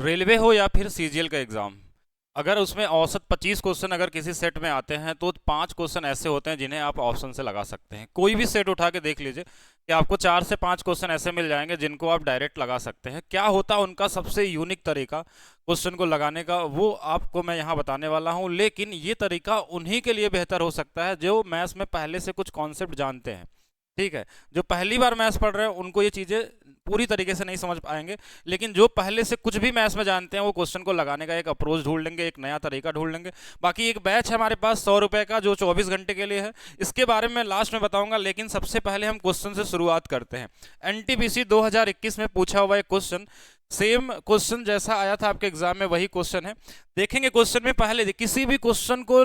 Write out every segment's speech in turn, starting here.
Railway हो या फिर सीजीएल का एग्ज़ाम, अगर उसमें औसत 25 क्वेश्चन अगर किसी सेट में आते हैं तो 5 क्वेश्चन ऐसे होते हैं जिन्हें आप ऑप्शन से लगा सकते हैं। कोई भी सेट उठा के देख लीजिए कि आपको 4 से 5 क्वेश्चन ऐसे मिल जाएंगे जिनको आप डायरेक्ट लगा सकते हैं। क्या होता है उनका सबसे यूनिक तरीका क्वेश्चन को लगाने का, वो आपको मैं यहाँ बताने वाला हूँ। लेकिन ये तरीका उन्हीं के लिए बेहतर हो सकता है जो मैथ्स में पहले से कुछ कॉन्सेप्ट जानते हैं। ठीक है, जो पहली बार मैथ्स पढ़ रहे हैं उनको ये चीज़ें पूरी तरीके से नहीं समझ पाएंगे, लेकिन जो पहले से कुछ भी मैथ्स में जानते हैं वो क्वेश्चन को लगाने का एक अप्रोच ढूंढ लेंगे, एक नया तरीका ढूंढ लेंगे। बाकी एक बैच है हमारे पास 100 रुपए का जो 24 घंटे के लिए है, इसके बारे में लास्ट में बताऊंगा। लेकिन सबसे पहले हम क्वेश्चन से शुरुआत करते हैं। एनटीपीसी 2021 में पूछा हुआ एक क्वेश्चन, सेम क्वेश्चन जैसा आया था आपके एग्जाम में वही क्वेश्चन है। देखेंगे क्वेश्चन में पहले किसी भी क्वेश्चन को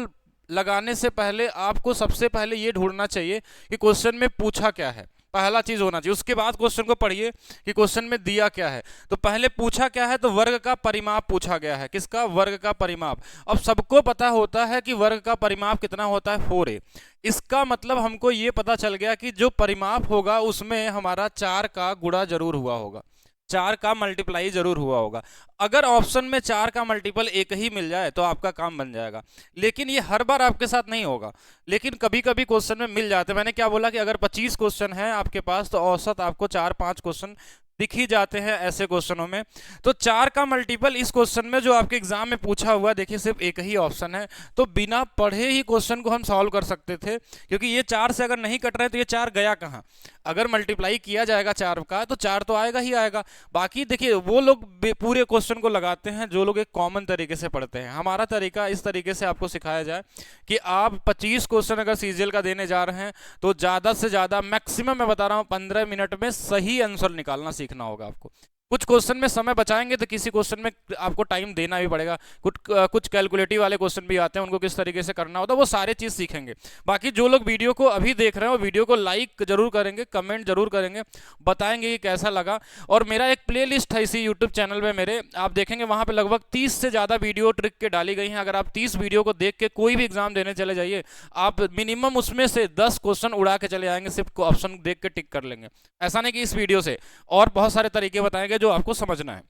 लगाने से पहले आपको सबसे पहले ये ढूंढना चाहिए कि क्वेश्चन में पूछा क्या है, पहला चीज होना चाहिए। उसके बाद क्वेश्चन को पढ़िए कि क्वेश्चन में दिया क्या है। तो पहले पूछा क्या है, तो वर्ग का परिमाप पूछा गया है। किसका? वर्ग का परिमाप। अब सबको पता होता है कि वर्ग का परिमाप कितना होता है, 4a। इसका मतलब हमको ये पता चल गया कि जो परिमाप होगा उसमें हमारा 4 का गुणा जरूर हुआ होगा, 4 का मल्टीप्लाई जरूर हुआ होगा। अगर ऑप्शन में 4 का मल्टीपल एक ही मिल जाए तो आपका काम बन जाएगा। लेकिन ये हर बार आपके साथ नहीं होगा, लेकिन कभी कभी क्वेश्चन में मिल जाते हैं। मैंने क्या बोला कि अगर 25 क्वेश्चन है आपके पास तो औसत आपको 4-5 क्वेश्चन दिख ही जाते हैं ऐसे क्वेश्चनों में। तो 4 का मल्टीपल इस क्वेश्चन में जो आपके एग्जाम में पूछा हुआ, देखिए सिर्फ एक ही ऑप्शन है, तो बिना पढ़े ही क्वेश्चन को हम सॉल्व कर सकते थे, क्योंकि ये 4 से अगर नहीं कट रहे तो ये 4 गया कहाँ। अगर मल्टीप्लाई किया जाएगा 4 का तो 4 तो आएगा ही आएगा। बाकी देखिए वो लोग पूरे क्वेश्चन को लगाते हैं जो लोग एक कॉमन तरीके से पढ़ते हैं। हमारा तरीका इस तरीके से आपको सिखाया जाए कि आप 25 क्वेश्चन अगर सीजीएल का देने जा रहे हैं तो ज़्यादा से ज़्यादा, मैक्सिमम मैं बता रहा हूँ 15 मिनट में सही आंसर निकालना सीखना होगा आपको। कुछ क्वेश्चन में समय बचाएंगे तो किसी क्वेश्चन में आपको टाइम देना भी पड़ेगा। कुछ कैलकुलेटिव वाले क्वेश्चन भी आते हैं, उनको किस तरीके से करना होता है वो सारे चीज़ सीखेंगे। बाकी जो लोग वीडियो को अभी देख रहे हैं वो वीडियो को लाइक जरूर करेंगे, कमेंट जरूर करेंगे, बताएंगे कि कैसा लगा। और मेरा एक प्लेलिस्ट है इसी यूट्यूब चैनल पे मेरे, आप देखेंगे वहाँ पे लगभग 30 से ज़्यादा वीडियो ट्रिक के डाली गई हैं। अगर आप 30 वीडियो को देख के कोई भी एग्जाम देने चले जाइए, आप मिनिमम उसमें से 10 क्वेश्चन उड़ा के चले आएंगे, सिर्फ ऑप्शन देख के टिक कर लेंगे। ऐसा नहीं कि इस वीडियो से, और बहुत सारे तरीके बताएंगे जो आपको समझना है।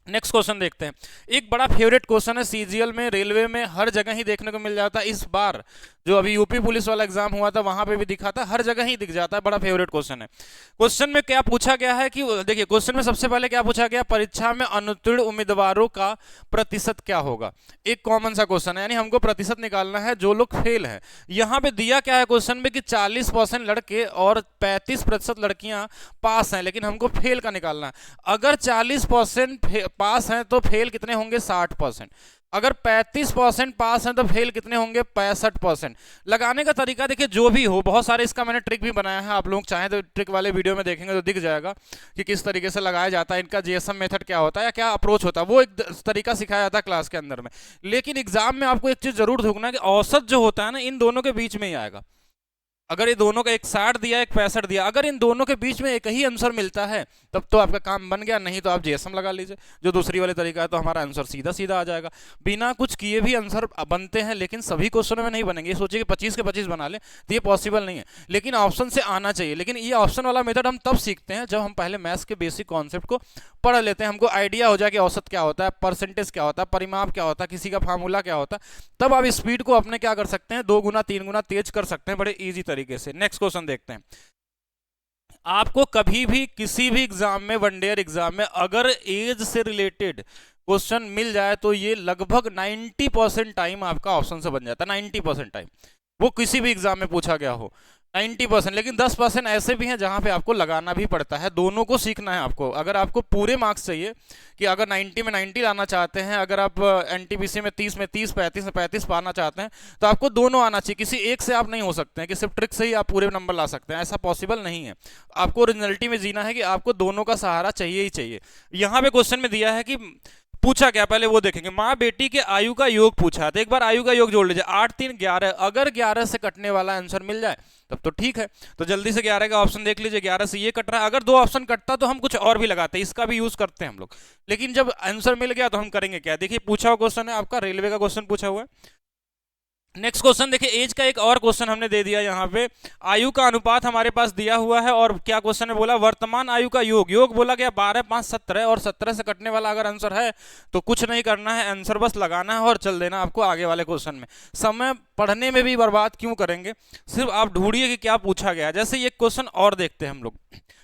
नेक्स्ट क्वेश्चन देखते हैं। एक बड़ा फेवरेट क्वेश्चन है, सीजीएल में, रेलवे में हर जगह ही देखने को मिल जाता है। इस बार जो अभी यूपी पुलिस वाला एग्जाम हुआ था वहां पे भी दिखा था, हर जगह ही दिख जाता है, बड़ा फेवरेट क्वेश्चन है। क्वेश्चन में क्या पूछा गया है कि देखिए क्वेश्चन में सबसे पहले क्या पूछा गया, परीक्षा में अनुत्तीर्ण उम्मीदवारों का प्रतिशत क्या होगा। एक कॉमन सा क्वेश्चन है, यानी हमको प्रतिशत निकालना है जो लोग फेल हैं। यहाँ पे दिया क्या है क्वेश्चन में कि 40% लड़के और 35% लड़कियां पास हैं, लेकिन हमको फेल का निकालना है। अगर 40% पास हैं तो फेल कितने होंगे, 60%। अगर 35% पास हैं तो फेल कितने होंगे, 65%। लगाने का तरीका देखिए जो भी हो, बहुत सारे इसका मैंने ट्रिक भी बनाया है, आप लोग चाहें तो ट्रिक वाले वीडियो में देखेंगे तो दिख जाएगा कि किस तरीके से लगाया जाता है, इनका जीएसएम मेथड क्या होता है या क्या अप्रोच होता है, वो एक तरीका सिखाया जाता है क्लास के अंदर में। लेकिन एग्जाम में आपको एक चीज जरूर ढूंढना है कि औसत जो होता है ना इन दोनों के बीच में ही आएगा। अगर ये दोनों का एक 60 दिया एक 65 दिया, अगर इन दोनों के बीच में एक ही आंसर मिलता है तब तो आपका काम बन गया, नहीं तो आप जीएसएम लगा लीजिए जो दूसरी वाले तरीका है, तो हमारा आंसर सीधा सीधा आ जाएगा। बिना कुछ किए भी आंसर बनते हैं, लेकिन सभी क्वेश्चनों में नहीं बनेंगे। ये सोचिए कि 25 के 25 बना ले तो ये पॉसिबल नहीं है, लेकिन ऑप्शन से आना चाहिए। लेकिन ये ऑप्शन वाला मेथड हम तब सीखते हैं जब हम पहले मैथ्स के बेसिक कॉन्सेप्ट को पढ़ लेते हैं, हमको आइडिया हो जाए कि औसत क्या होता है, परसेंटेज क्या होता है, परिमाप क्या होता है, किसी का फार्मूला क्या होता है। तब आप स्पीड को अपने क्या कर सकते हैं, 2 गुना 3 गुना तेज कर सकते हैं बड़े ईजी तरीके से। नेक्स्ट क्वेश्चन देखते हैं। आपको कभी भी किसी भी एग्जाम में, वन ईयर एग्जाम में, अगर एज से रिलेटेड क्वेश्चन मिल जाए तो ये लगभग 90% टाइम आपका ऑप्शन से बन जाता है। 90% टाइम, वो किसी भी एग्जाम में पूछा गया हो 90%। लेकिन 10% ऐसे भी हैं जहां पे आपको लगाना भी पड़ता है। दोनों को सीखना है आपको। अगर आपको पूरे मार्क्स चाहिए कि अगर 90 में 90 लाना चाहते हैं, अगर आप एनटीपीसी में 30 में 30, 35 में 35 पाना चाहते हैं, तो आपको दोनों आना चाहिए। किसी एक से आप नहीं हो सकते हैं कि सिर्फ ट्रिक से ही आप पूरे नंबर ला सकते हैं, ऐसा पॉसिबल नहीं है। आपको ओरिजिनलिटी में जीना है कि आपको दोनों का सहारा चाहिए ही चाहिए। यहाँ पे क्वेश्चन में दिया है कि पूछा क्या, पहले वो देखेंगे। माँ बेटी के आयु का योग पूछा है, तो एक बार आयु का योग जोड़ लीजिए, 8 3 11। अगर 11 से कटने वाला आंसर मिल जाए तब तो ठीक है, तो जल्दी से 11 का ऑप्शन देख लीजिए। 11 से ये कट रहा है, अगर 2 ऑप्शन कटता तो हम कुछ और भी लगाते, इसका भी यूज करते हैं हम लोग। लेकिन जब आंसर मिल गया तो हम करेंगे क्या, देखिए पूछा हुआ क्वेश्चन है आपका, रेलवे का क्वेश्चन पूछा हुआ है। नेक्स्ट क्वेश्चन देखिए, एज का एक और क्वेश्चन हमने दे दिया यहाँ पे। आयु का अनुपात हमारे पास दिया हुआ है और क्या क्वेश्चन में बोला, वर्तमान आयु का योग। योग बोला गया 12, 5, 17 और 17 से कटने वाला अगर आंसर है तो कुछ नहीं करना है, आंसर बस लगाना है और चल देना आपको आगे वाले क्वेश्चन में। समय पढ़ने में भी बर्बाद क्यों करेंगे, सिर्फ आप ढूंढिए कि क्या पूछा गया। जैसे ये क्वेश्चन और देखते हैं हम लोग।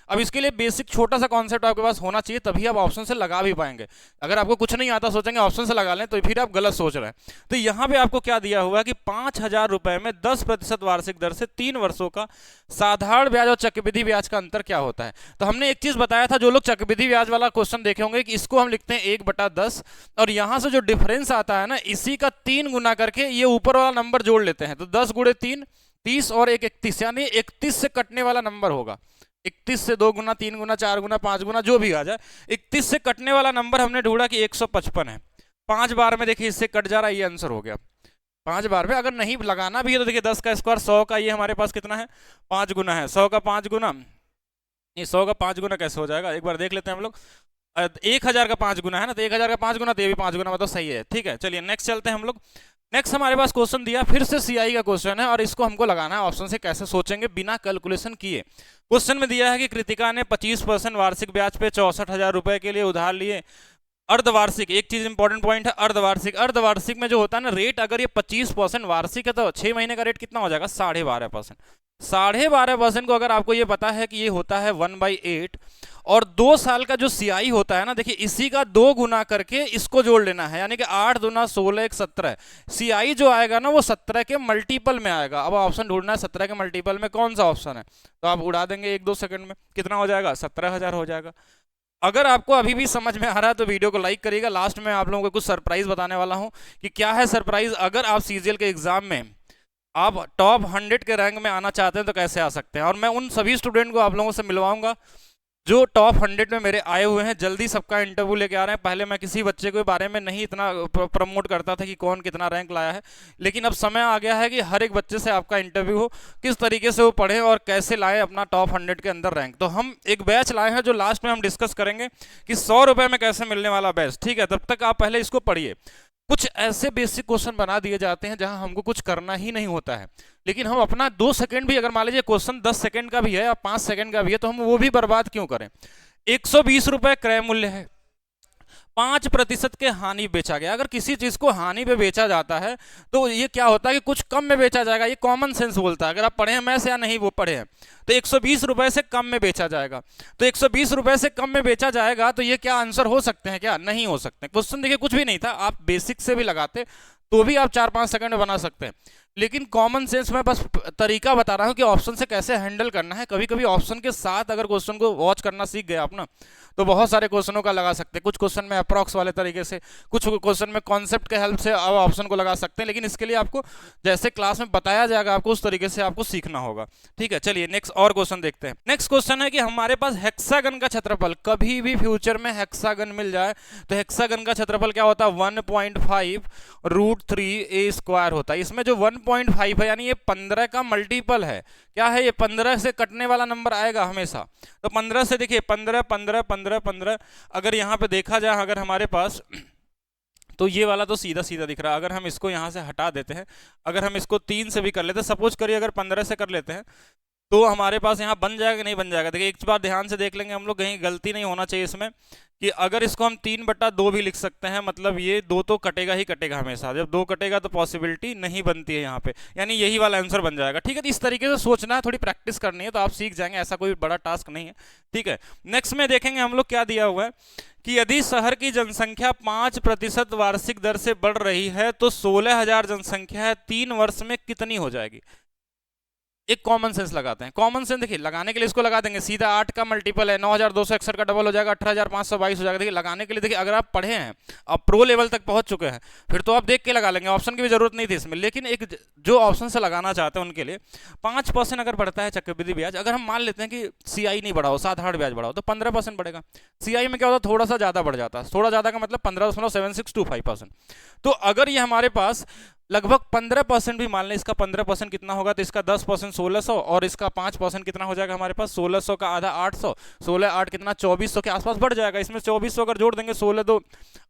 अब इसके लिए बेसिक छोटा सा कॉन्सेप्ट आपके पास होना चाहिए, तभी आप ऑप्शन से लगा भी पाएंगे। अगर आपको कुछ नहीं आता, सोचेंगे ऑप्शन से लगा लें, तो फिर आप गलत सोच रहे हैं। तो यहाँ पे आपको क्या दिया हुआ है कि 5,000 रुपए में 10% वार्षिक दर से 3 वर्षों का साधारण ब्याज और चक्रवृद्धि ब्याज का अंतर क्या होता है। तो हमने एक चीज बताया था, जो लोग चक्रवृद्धि ब्याज वाला क्वेश्चन देखे होंगे, कि इसको हम लिखते हैं 1/10 और यहां से जो डिफरेंस आता है ना, इसी का 3 गुना करके ये ऊपर वाला नंबर जोड़ लेते हैं। तो 10 गुणे 3 30 और 1 31, यानी 31 से कटने वाला नंबर होगा। 31 से 2 गुना, 3 गुना, 4 गुना, 5 गुना, जो भी आ जाए, 31 से कटने वाला नंबर हमने ढूंढा कि 155 है। 5 बार में देखिए इससे कट जा रहा है, ये आंसर हो गया 5 बार में। अगर नहीं लगाना भी है तो देखिए 10 का स्क्वायर 100 का, ये हमारे पास कितना है, 5 गुना है। 100 का 5 गुना, ये 100 का 5 गुना कैसे हो जाएगा, एक बार देख लेते हैं हम लोग। 1000 का 5 गुना है ना, तो 1000 का 5 गुना, तो ये भी 5 गुना, मतलब सही है। ठीक है, चलिए नेक्स्ट चलते हैं हम लोग। नेक्स्ट हमारे पास क्वेश्चन दिया, फिर से सीआई का क्वेश्चन है और इसको हमको लगाना है ऑप्शन से। कैसे सोचेंगे बिना कैलकुलेशन किए। क्वेश्चन में दिया है कि कृतिका ने 25% वार्षिक ब्याज पे 64,000 रुपए के लिए उधार लिए। अर्धवार्षिक, एक चीज इंपॉर्टेंट पॉइंट है, अर्धवार्षिक। अर्धवार्षिक में जो होता है ना रेट, अगर ये 25% वार्षिक है तो 6 महीने का रेट कितना हो जाएगा, 12.5%। 12.5% को अगर आपको ये पता है कि ये होता है 1/8 और 2 साल का जो सीआई होता है ना, देखिए इसी का 2 गुना करके इसको जोड़ लेना है, यानी कि 8 दूना 16, 1 17। सीआई जो आएगा ना वो 17 के मल्टीपल में आएगा। अब ऑप्शन ढूंढना है 17 के मल्टीपल में कौन सा ऑप्शन है, तो आप उड़ा देंगे 1-2 सेकंड में, कितना हो जाएगा, 17,000 हो जाएगा। अगर आपको अभी भी समझ में आ रहा है तो वीडियो को लाइक करिएगा। लास्ट में आप लोगों को कुछ सरप्राइज बताने वाला हूं कि क्या है सरप्राइज। अगर आप सीजीएल के एग्जाम में आप टॉप 100 के रैंक में आना चाहते हैं तो कैसे आ सकते हैं, और मैं उन सभी स्टूडेंट को आप लोगों से मिलवाऊंगा जो टॉप 100 में मेरे आए हुए हैं। जल्दी सबका इंटरव्यू लेके आ रहे हैं। पहले मैं किसी बच्चे के बारे में नहीं इतना प्रमोट करता था कि कौन कितना रैंक लाया है, लेकिन अब समय आ गया है कि हर एक बच्चे से आपका इंटरव्यू हो, किस तरीके से वो पढ़े और कैसे लाए अपना टॉप 100 के अंदर रैंक। तो हम एक बैच लाए हैं जो लास्ट में हम डिस्कस करेंगे कि 100 रुपए में कैसे मिलने वाला बैच। ठीक है, तब तक आप पहले इसको पढ़िए। कुछ ऐसे बेसिक क्वेश्चन बना दिए जाते हैं जहां हमको कुछ करना ही नहीं होता है, लेकिन हम अपना 2 सेकंड भी, अगर मान लीजिए क्वेश्चन 10 सेकंड का भी है या 5 सेकंड का भी है, तो हम वो भी बर्बाद क्यों करें। 120 रुपए क्रय मूल्य है, 5% के हानि बेचा गया। अगर किसी चीज को हानि पे बेचा जाता है तो ये क्या होता है कि कुछ कम में बेचा जाएगा। ये कॉमन सेंस बोलता है, अगर आप पढ़े हैं मैथ्स या नहीं वो पढ़े हैं, तो 120 रुपए से कम में बेचा जाएगा। तो 120 रुपए से कम में बेचा जाएगा, तो ये क्या आंसर हो सकते हैं, क्या नहीं हो सकते। क्वेश्चन देखिए कुछ भी नहीं था, आप बेसिक से भी लगाते तो भी आप 4-5 सेकंड में बना सकते हैं, लेकिन कॉमन सेंस में बस तरीका बता रहा हूं कि ऑप्शन से कैसे हैंडल करना है। कभी कभी ऑप्शन के साथ अगर क्वेश्चन को वॉच करना सीख गए आप ना, तो बहुत सारे क्वेश्चनों का लगा सकते हैं। कुछ क्वेश्चन में अप्रॉक्स वाले तरीके से, कुछ क्वेश्चन में कॉन्सेप्ट के हेल्प से आप ऑप्शन को लगा सकते हैं, लेकिन इसके लिए आपको जैसे क्लास में बताया जाएगा आपको उस तरीके से आपको सीखना होगा। ठीक है, चलिए नेक्स्ट और क्वेश्चन देखते हैं। नेक्स्ट क्वेश्शन है कि हमारे पास हेक्सागन का क्षेत्रफल, कभी भी फ्यूचर में हेक्सागन मिल जाए तो हेक्सागन का क्षेत्रफल क्या होता है, 1.5√3a² होता है। इसमें जो 1.5 है यानी ये 15 का मल्टीपल है। क्या है ये, 15 से कटने वाला नंबर आएगा हमेशा। तो 15 से देखिए 15 15 15 15, अगर यहाँ पे देखा जाए अगर हमारे पास, तो ये वाला तो सीधा सीधा दिख रहा है। अगर हम इसको यहाँ से हटा देते हैं, अगर हम इसको 3 से भी कर लेते हैं, सपोज करिए अगर 15 से कर लेते हैं, तो हमारे पास यहाँ बन जाएगा नहीं बन जाएगा। देखिए एक बार ध्यान से देख लेंगे हम लोग, कहीं गलती नहीं होना चाहिए इसमें, कि अगर इसको हम 3/2 भी लिख सकते हैं, मतलब ये 2 तो कटेगा ही कटेगा हमेशा। जब 2 कटेगा तो पॉसिबिलिटी नहीं बनती है यहाँ पे, यानी यही वाला आंसर बन जाएगा। ठीक है, तो इस तरीके से सोचना है, थोड़ी प्रैक्टिस करनी है तो आप सीख जाएंगे, ऐसा कोई बड़ा टास्क नहीं है। ठीक है, नेक्स्ट में देखेंगे हम लोग क्या दिया हुआ है कि यदि शहर की जनसंख्या 5% वार्षिक दर से बढ़ रही है तो 16,000 जनसंख्या है 3 वर्ष में कितनी हो जाएगी। एक कॉमन सेंस लगाते हैं। कॉमन सेंस देखिए लगाने के लिए इसको लगा देंगे सीधा, 8 का मल्टीपल है 9,261 का डबल हो जाएगा 18,522 हो जाएगा। देखिए लगाने के लिए, देखिए अगर आप पढ़े हैं, आप प्रो लेवल तक पहुंच चुके हैं, फिर तो आप देख के लगा लेंगे, ऑप्शन की भी जरूरत नहीं थी इसमें। लेकिन एक जो ऑप्शन से लगाना चाहते हैं उनके लिए 5% अगर बढ़ता है चक्रवृद्धि ब्याज, अगर हम मान लेते हैं कि सीआई नहीं बढ़ाओ, साधारण ब्याज बढ़ाओ, तो 15% बढ़ेगा। सीआई में क्या होता है, थोड़ा सा ज्यादा बढ़ जाता है, थोड़ा ज्यादा का मतलब 15.7625%। तो अगर ये हमारे पास लगभग 15% भी मान लें, इसका 15% कितना होगा, तो इसका 10% 1600 और इसका 5% कितना हो जाएगा हमारे पास 1600 का आधा 800, 16 8 कितना 2400 के आसपास बढ़ जाएगा। इसमें 2400 अगर जोड़ देंगे 16 दो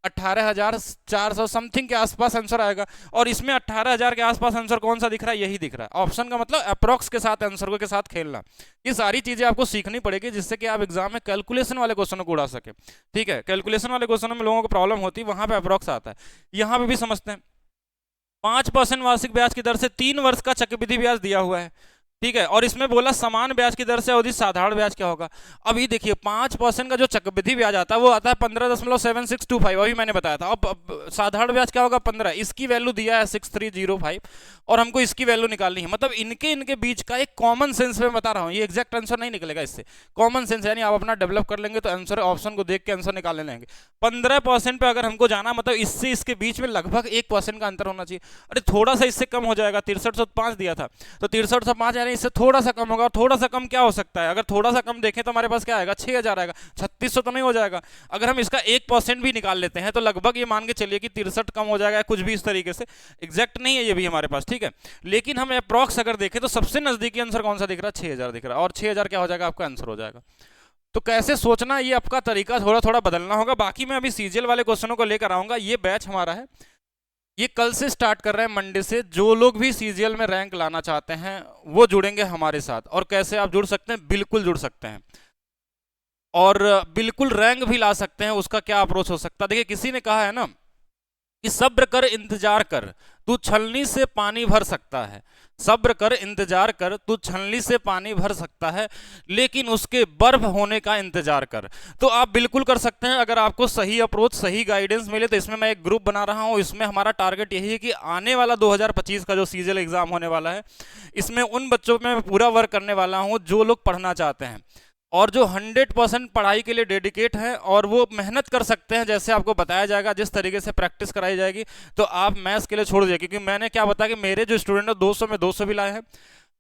18,400 समथिंग के आसपास आंसर आएगा। और इसमें 18,000 के आसपास आंसर कौन सा दिख रहा है, यही दिख रहा है। ऑप्शन का मतलब अप्रोक्स के साथ आंसर के साथ खेलना, ये सारी चीजें आपको सीखनी पड़ेगी जिससे कि आप एग्जाम में कैलकुलेशन वाले क्वेश्चनों को उड़ा सके। ठीक है, कैलकुलेशन वाले क्वेश्चनों में लोगों को प्रॉब्लम होती है, वहां पे अप्रोक्स आता है। यहाँ पे भी समझते हैं, 5% वार्षिक ब्याज की दर से 3 वर्ष का चक्रवृद्धि ब्याज दिया हुआ है। ठीक है, और इसमें बोला समान ब्याज की दर से अवधि साधारण ब्याज क्या होगा। अभी देखिए 5% का जो चक्रवृद्धि ब्याज आता है वो आता है 15.7625, अभी मैंने बताया था। अब साधारण ब्याज क्या होगा 15, इसकी वैल्यू दिया है 6305 और हमको इसकी वैल्यू निकालनी है। मतलब इनके इनके बीच का एक कॉमन सेंस में बता रहा हूँ, ये एग्जैक्ट आंसर नहीं निकलेगा इससे, कॉमन सेंस यानी आप अपना डेवलप कर लेंगे तो आंसर ऑप्शन को देख के आंसर निकालने लेंगे। 15% पे अगर हमको जाना, मतलब इससे इसके बीच में लगभग 1% का अंतर होना चाहिए। अरे थोड़ा सा इससे कम हो जाएगा, 6305 दिया था तो 6305 इससे थोड़ा सा कम होगा। थोड़ा सा कम क्या हो सकता है, अगर थोड़ा सा कम देखें तो हमारे पास क्या आएगा 6000 आएगा, 3600 तो नहीं हो जाएगा। अगर हम इसका 1% भी निकाल लेते हैं तो लगभग ये मान के चलिए कि 63 कम हो जाएगा, कुछ भी इस तरीके से। एग्जैक्ट नहीं है ये भी हमारे पास, ठीक है, लेकिन हम अप्रॉक्स अगर देखें तो सबसे नजदीकी आंसर कौन सा दिख रहा है, 6000 दिख रहा है, और 6000 क्या हो जाएगा आपका आंसर हो जाएगा। तो कैसे सोचना, ये आपका तरीका थोड़ा थोड़ा बदलना होगा। बाकी मैं अभी सीजीएल वाले क्वेश्चनों को लेकर आऊंगा। ये बैच हमारा है, ये कल से स्टार्ट कर रहे हैं, मंडे से। जो लोग भी सीजीएल में रैंक लाना चाहते हैं वो जुड़ेंगे हमारे साथ। और कैसे आप जुड़ सकते हैं, बिल्कुल जुड़ सकते हैं और बिल्कुल रैंक भी ला सकते हैं। उसका क्या अप्रोच हो सकता है, देखिए किसी ने कहा है ना कि सब्र कर इंतजार कर, तू छलनी से पानी भर सकता है। सब्र कर इंतजार कर, तू छलनी से पानी भर सकता है, लेकिन उसके बर्फ होने का इंतजार कर। तो आप बिल्कुल कर सकते हैं अगर आपको सही अप्रोच सही गाइडेंस मिले। तो इसमें मैं एक ग्रुप बना रहा हूं, इसमें हमारा टारगेट यही है कि आने वाला 2025 का जो सीजीएल एग्जाम होने वाला है, इसमें उन बच्चों में पूरा वर्क करने वाला हूं जो लोग पढ़ना चाहते हैं और जो 100% पढ़ाई के लिए डेडिकेट हैं और वो मेहनत कर सकते हैं। जैसे आपको बताया जाएगा, जिस तरीके से प्रैक्टिस कराई जाएगी, तो आप मैथ्स के लिए छोड़ दीजिए। क्योंकि मैंने क्या बताया कि मेरे जो स्टूडेंट है 200 में 200 भी लाए हैं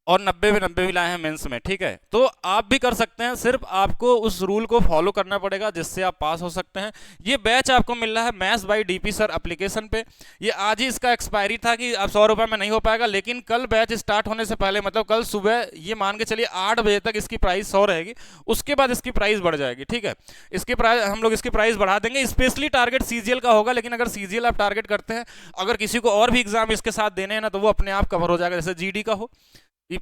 और 90 में 90 भी लाए हैं मेंस में, ठीक है। तो आप भी कर सकते हैं, सिर्फ आपको उस रूल को फॉलो करना पड़ेगा जिससे आप पास हो सकते हैं। ये बैच आपको मिल रहा है maths by DP sir application पे। ये आज ही इसका एक्सपायरी था कि अब 100 रुपये में नहीं हो पाएगा, लेकिन कल बैच स्टार्ट होने से पहले, मतलब कल सुबह ये मान के चलिए 8 बजे तक इसकी प्राइस 100 रहेगी। उसके बाद इसकी प्राइस बढ़ जाएगी, ठीक है। इसकी प्राइस हम लोग इसकी प्राइस बढ़ा देंगे। स्पेशली टारगेट सीजीएल का होगा, लेकिन अगर सीजीएल आप टारगेट करते हैं, अगर किसी को और भी एग्जाम इसके साथ देने हैं ना, तो वो अपने आप कवर हो जाएगा। जैसे जीडी का हो,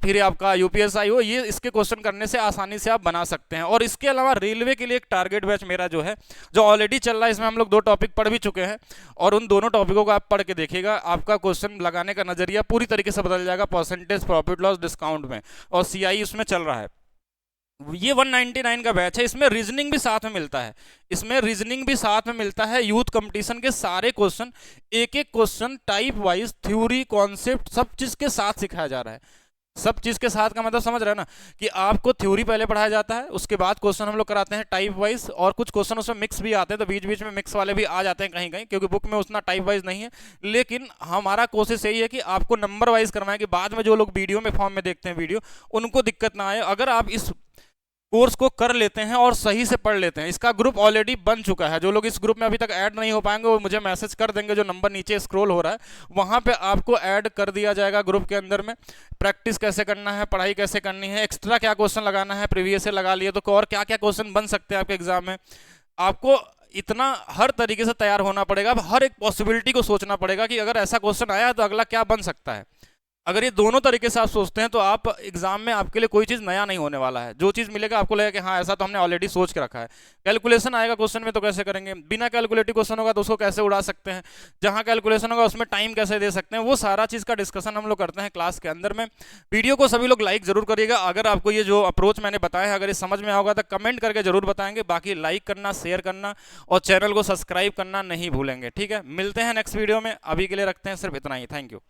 फिर आपका यूपीएसआई हो, ये इसके क्वेश्चन करने से आसानी से आप बना सकते हैं। और इसके अलावा रेलवे के लिए एक टारगेट बैच मेरा जो है, जो ऑलरेडी चल रहा है, इसमें हम लोग 2 टॉपिक पढ़ भी चुके हैं और उन दोनों टॉपिकों को आप पढ़ के देखिएगा, आपका क्वेश्चन लगाने का नजरिया पूरी तरीके से बदल जाएगा परसेंटेज प्रॉफिट लॉस डिस्काउंट में। और सीआई उसमें चल रहा है। ये 199 का बैच है। इसमें रीजनिंग भी साथ में मिलता है, इसमें रीजनिंग भी साथ में मिलता है। यूथ कंपटीशन के सारे क्वेश्चन, एक एक question type wise, theory concept सब चीज के साथ सिखाया जा रहा है। सब चीज के साथ का मतलब समझ रहे हैं ना, कि आपको थ्योरी पहले पढ़ाया जाता है, उसके बाद क्वेश्चन हम लोग कराते हैं टाइप वाइज, और कुछ क्वेश्चन उसमें मिक्स भी आते हैं, तो बीच बीच में मिक्स वाले भी आ जाते हैं कहीं कहीं, क्योंकि बुक में उतना टाइप वाइज नहीं है। लेकिन हमारा कोशिश यही है कि आपको नंबर वाइज करवाएं, कि बाद में जो लोग वीडियो में फॉर्म में देखते हैं वीडियो, उनको दिक्कत ना आए। अगर आप इस कोर्स को कर लेते हैं और सही से पढ़ लेते हैं, इसका ग्रुप ऑलरेडी बन चुका है। जो लोग इस ग्रुप में अभी तक ऐड नहीं हो पाएंगे वो मुझे मैसेज कर देंगे, जो नंबर नीचे स्क्रॉल हो रहा है वहां पे आपको ऐड कर दिया जाएगा ग्रुप के अंदर में। प्रैक्टिस कैसे करना है, पढ़ाई कैसे करनी है, एक्स्ट्रा क्या क्वेश्चन लगाना है, प्रीवियस से लगा लिए तो और क्या क्या क्वेश्चन बन सकते हैं आपके एग्जाम में, आपको इतना हर तरीके से तैयार होना पड़ेगा। हर एक पॉसिबिलिटी को सोचना पड़ेगा कि अगर ऐसा क्वेश्चन आया तो अगला क्या बन सकता है। अगर ये दोनों तरीके से आप सोचते हैं तो आप एग्जाम में आपके लिए कोई चीज़ नया नहीं होने वाला है। जो चीज़ मिलेगा आपको लगेगा कि हाँ ऐसा तो हमने ऑलरेडी सोच के रखा है। कैलकुलेशन आएगा क्वेश्चन में तो कैसे करेंगे, बिना कैलकुलेटिव क्वेश्चन होगा तो उसको कैसे उड़ा सकते हैं, जहाँ कैलकुलेशन होगा उसमें टाइम कैसे दे सकते हैं, वो सारा चीज़ का डिस्कशन हम लोग करते हैं क्लास के अंदर में। वीडियो को सभी लोग लाइक जरूर करिएगा। अगर आपको ये जो अप्रोच मैंने बताया है अगर ये समझ में आओगा तो कमेंट करके जरूर बताएंगे। बाकी लाइक करना, शेयर करना और चैनल को सब्सक्राइब करना नहीं भूलेंगे, ठीक है। मिलते हैं नेक्स्ट वीडियो में, अभी के लिए रखते हैं सिर्फ इतना ही। Thank you.